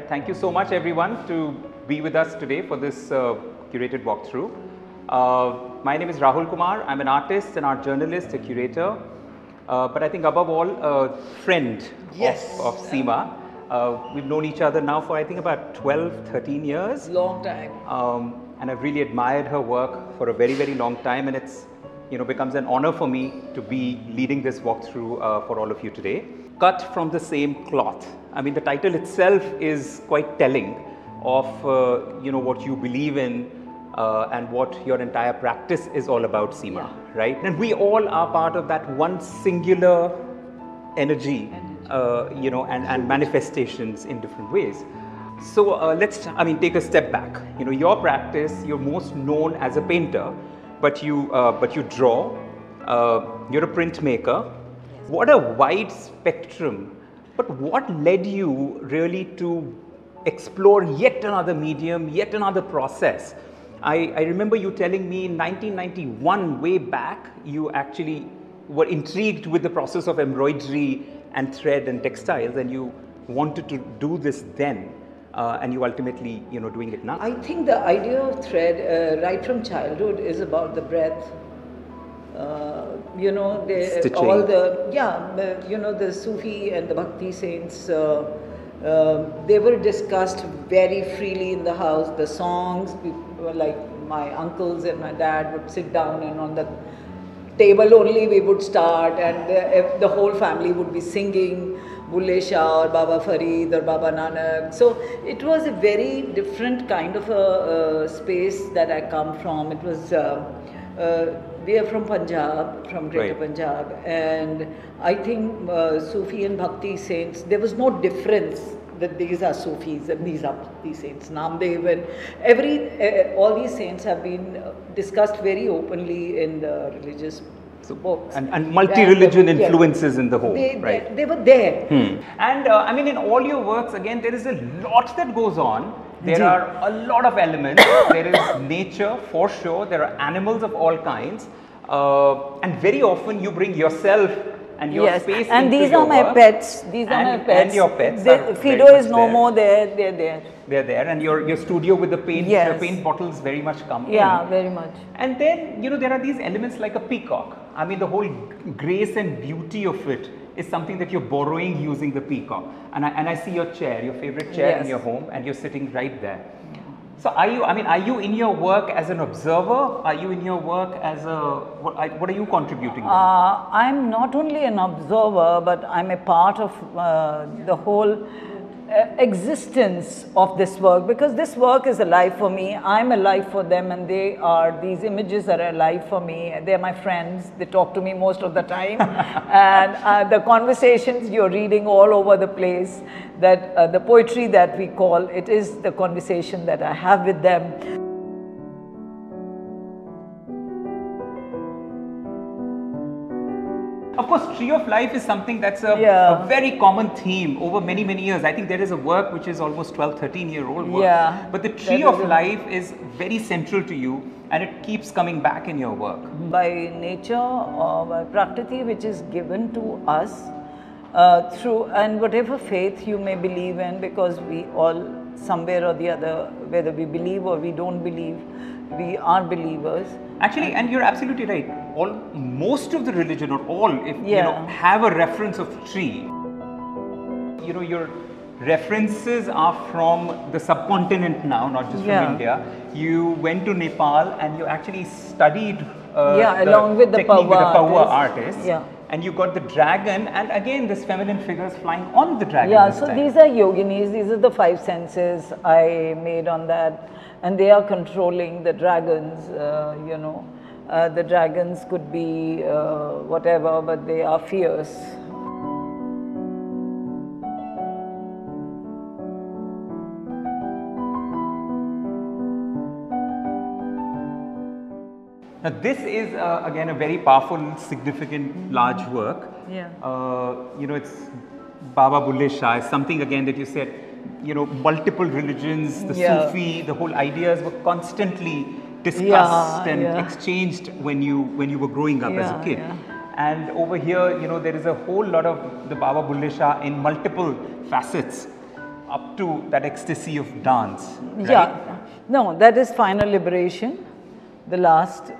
right, thank you so much everyone to be with us today for this curated walkthrough. My name is Rahul Kumar. I'm an artist, an art journalist, a curator, but I think above all a friend of Seema. We've known each other now for I think about 12, 13 years. Long time. And I've really admired her work for a very, very long time, and it's becomes an honor for me to be leading this walkthrough for all of you today. Cut from the same cloth. I mean, the title itself is quite telling of what you believe in and what your entire practice is all about, Seema, right? And we all are part of that one singular energy, and manifestations in different ways. So let's, take a step back. Your practice, you're most known as a painter, but you draw. You're a printmaker. What a wide spectrum. But what led you really to explore yet another medium, yet another process? I remember you telling me in 1991, way back, you actually were intrigued with the process of embroidery and thread and textiles, and you wanted to do this then, and you ultimately, doing it now. I think the idea of thread, right from childhood, is about the breadth. Stitching. All the, the Sufi and the Bhakti saints, they were discussed very freely in the house. The songs, like my uncles and my dad would sit down, and on the table only we would start, and the whole family would be singing Bulle Shah or Baba Farid or Baba Nanak. So it was a very different kind of a space that I come from. It was we are from Punjab, from Greater Punjab, and I think Sufi and Bhakti saints, there was no difference that these are Sufis and these are Bhakti saints. Namdev and all these saints have been discussed very openly in the religious books. And multi-religion influences in the whole, right? They were there. And in all your works, again, there is a lot that goes on. There are a lot of elements. There is nature, for sure. There are animals of all kinds. And very often you bring yourself and your space and into these your are my work. pets. These are my pets. And your pets. Fido is no more there. They're there. They're there. And your studio with the paint, your paint bottles very much come in. Yeah, very much. And then, there are these elements like a peacock. I mean, the whole grace and beauty of it is something that you're borrowing using the peacock. And I see your chair, your favorite chair in your home, and you're sitting right there. So are you in your work as an observer? Are you in your work as what are you contributing? I'm not only an observer, but I'm a part of the whole existence of this work, because this work is alive for me. I'm alive for them, and these images are alive for me. They're my friends. They talk to me most of the time. And the conversations you're reading all over the place, that the poetry that we call, it is the conversation that I have with them. Of course, Tree of Life is something that's a very common theme over many, many years. I think there is a work which is almost 12, 13-year-old work. Yeah, but the Tree of Life is very central to you, and it keeps coming back in your work. By nature or by prakriti, which is given to us through, and whatever faith you may believe in, because we all, somewhere or the other, whether we believe or we don't believe, we are believers. Actually, and you're absolutely right. Most of the religion, or all, if have a reference of tree. Your references are from the subcontinent now, not just from India. You went to Nepal and you actually studied along with the Paua artists. And you got the dragon, and again this feminine figures flying on the dragon. Yeah, so these are yoginis. These are the 5 senses I made on that, and they are controlling the dragons. The dragons could be whatever, but they are fierce. Now this is again a very powerful, significant, large work. It's Baba Bulle Shah, something again that you said, multiple religions, the Sufi, the whole ideas were constantly discussed and exchanged when you were growing up as a kid. And over here, there is a whole lot of the Baba Bulle Shah in multiple facets. up to that ecstasy of dance, right? Yeah, no, that is Final Liberation. The last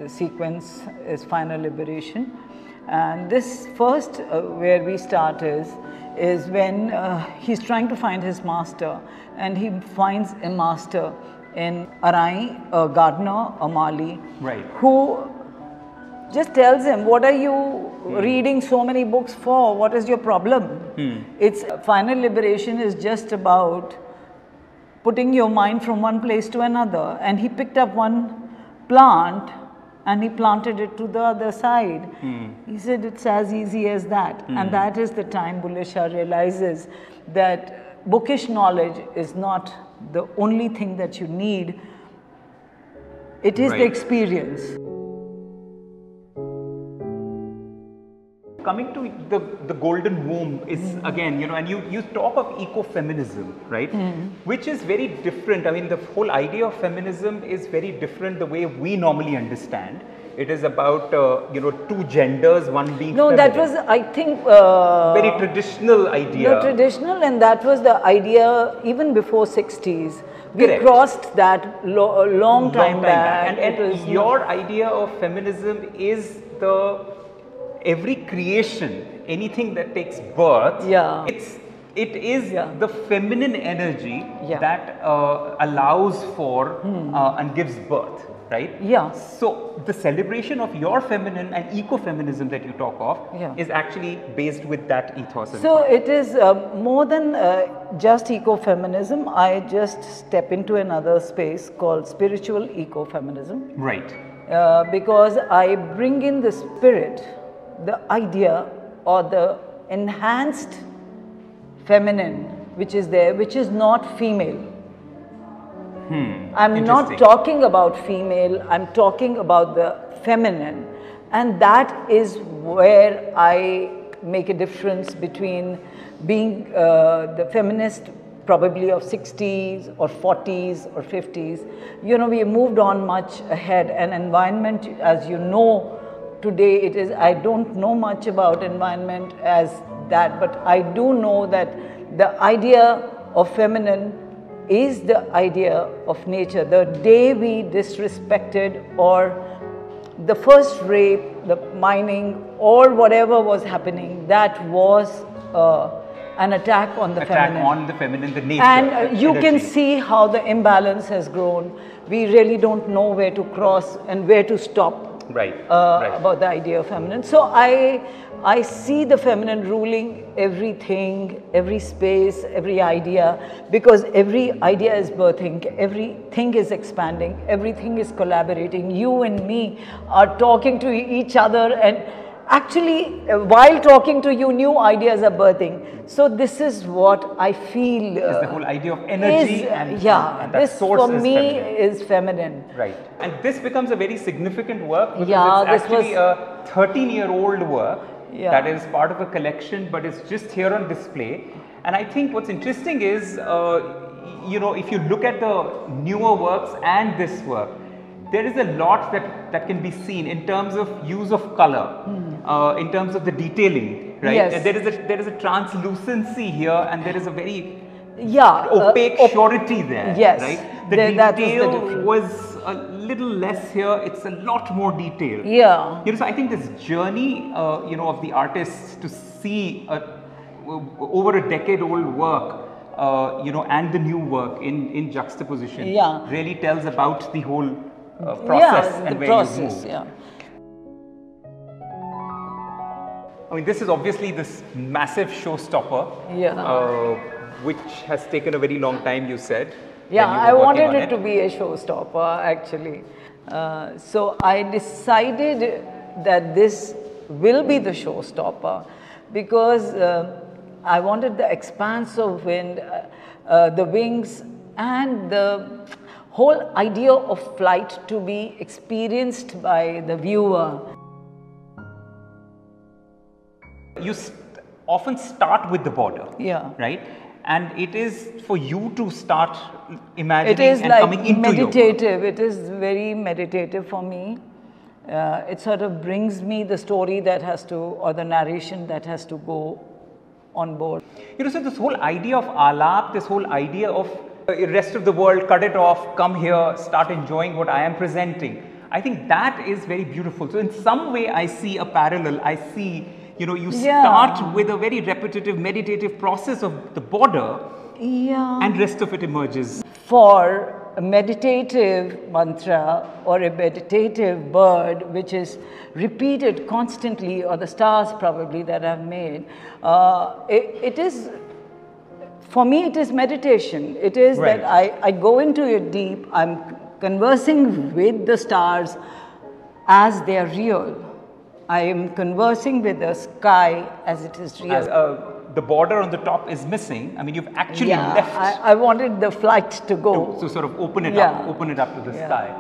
sequence is Final Liberation. And this first where we start is when he's trying to find his master, and he finds a master in 𝙎𝙢𝙢𝙆𝙤𝙝, a gardener, a Mali, Right. who just tells him, what are you reading so many books for? What is your problem? It's Final Liberation is just about putting your mind from one place to another. And he picked up one plant and he planted it to the other side. He said it's as easy as that. And that is the time Bulleh Shah realizes that bookish knowledge is not the only thing that you need. It is the experience. Coming to the golden womb is again, and you talk of ecofeminism, right? Which is very different. I mean, the whole idea of feminism is very different the way we normally understand. It is about, two genders, one being No, feminine. that was, I think... very traditional idea. No, traditional, and that was the idea even before 60s. We Correct. crossed that long time back. And your idea of feminism is every creation, anything that takes birth, it is the feminine energy that allows for and gives birth, right? Yeah. So the celebration of your feminine and ecofeminism that you talk of is actually based with that ethos. So it is more than just ecofeminism. I just step into another space called spiritual ecofeminism. Right. Because I bring in the spirit, the idea or the enhanced feminine which is there, which is not female. I'm not talking about female, I'm talking about the feminine. And that is where I make a difference between being the feminist probably of 60s or 40s or 50s. We moved on much ahead, and environment, as you know, today it is, I don't know much about environment as that, but I do know that the idea of feminine is the idea of nature. The day we disrespected, or the first rape, the mining, or whatever was happening, that was an attack on the feminine. Attack on the feminine, the nature. And you can see how the imbalance has grown. We really don't know where to cross and where to stop. Right. About the idea of feminine. So I see the feminine ruling everything, every space, every idea, because every idea is birthing, everything is expanding, everything is collaborating. You and me are talking to each other, and actually while talking to you, new ideas are birthing. So this is what I feel is the whole idea of energy and that this source for me feminine. is feminine. Right. And this becomes a very significant work because this it's actually a 13-year-old work that is part of a collection, but it's just here on display. And I think what's interesting is, if you look at the newer works and this work, there is a lot that can be seen in terms of use of color, in terms of the detailing, right? Yes. There is a translucency here, and there is a very opaque surety there, right? The detail was a little less here, it's a lot more detailed. Yeah. So I think this journey, of the artist to see over a decade-old work, and the new work in juxtaposition really tells about the whole process and where you move. I mean, this is obviously this massive showstopper, which has taken a very long time, you said. I wanted it to be a showstopper, actually. So I decided that this will be the showstopper because I wanted the expanse of wind, the wings, and the whole idea of flight to be experienced by the viewer. You often start with the border, right? And it is for you to start imagining and coming into meditative. It is very meditative for me. It sort of brings me the story that has to, or the narration that has to go on board. So this whole idea of alap, this whole idea of the rest of the world, cut it off, come here, start enjoying what I am presenting. I think that is very beautiful. So in some way I see a parallel. I see, you start with a very repetitive, meditative process of the border, and rest of it emerges. For a meditative mantra or a meditative bird which is repeated constantly, or the stars probably that I've made, it is, for me it is meditation. It is that I go into it deep, I'm conversing with the stars as they are real. I am conversing with the sky as it is real. As the border on the top is missing, I mean, you've actually left. I wanted the flight to go. To sort of open it up to the sky.